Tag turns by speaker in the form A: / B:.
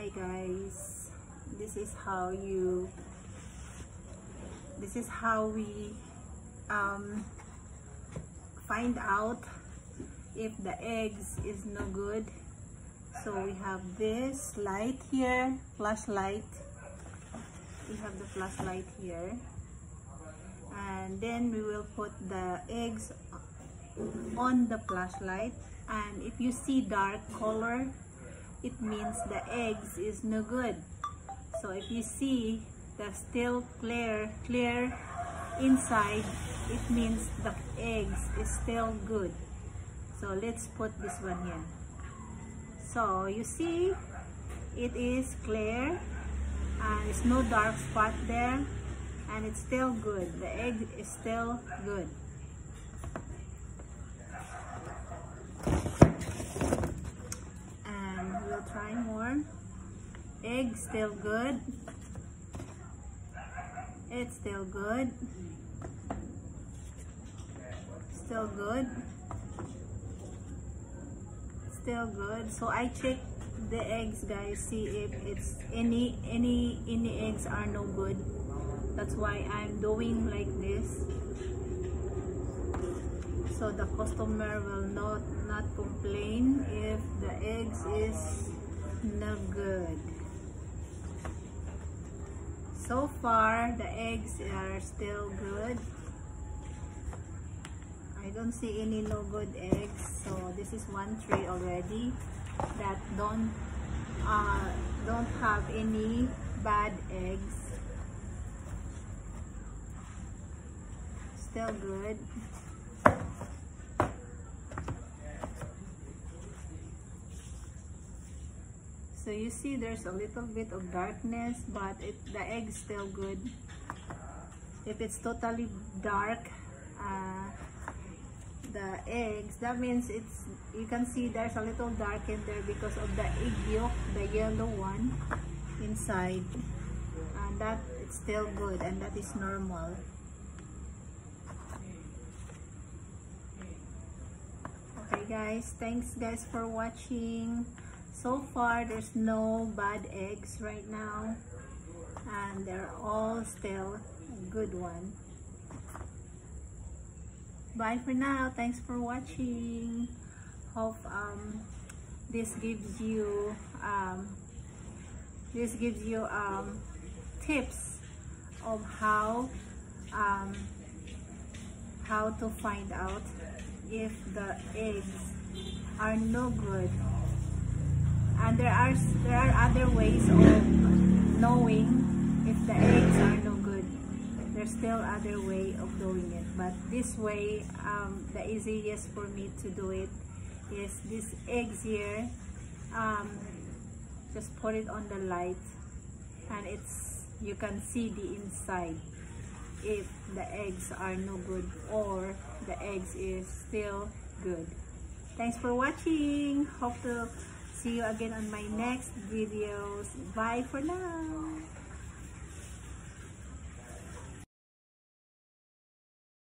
A: Hi guys, this is how we find out if the eggs is no good. So we have this light here, flashlight. We have the flashlight here, and then we will put the eggs on the flashlight, and if you see dark color, it means the eggs is no good. So if you see the still clear inside, it means the eggs is still good. So let's put this one here. So you see it is clear and it's no dark spot there, and it's still good. The egg is still good. We'll try more. Egg still good. It's still good. Still good. Still good. So I check the eggs, guys, see if it's any eggs are no good. That's why I'm doing like this, so the customer will not complain if the eggs is no good. So far the eggs are still good. I don't see any no good eggs. So this is one tray already that don't have any bad eggs. Still good. So you see there's a little bit of darkness, but the egg's still good. If it's totally dark, the eggs, that means you can see there's a little dark in there because of the egg yolk, the yellow one inside, and that it's still good, and that is normal. Okay guys, thanks guys for watching. So far there's no bad eggs right now, and they're all still a good one. Bye for now. Thanks for watching. Hope this gives you tips of how to find out if the eggs are no good. And there are other ways of knowing if the eggs are no good. There's still other way of doing it, but this way, the easiest for me to do it is this eggs here. Just put it on the light, and you can see the inside if the eggs are no good or the eggs is still good. Thanks for watching. Hope to see you again on my next videos. Bye for now.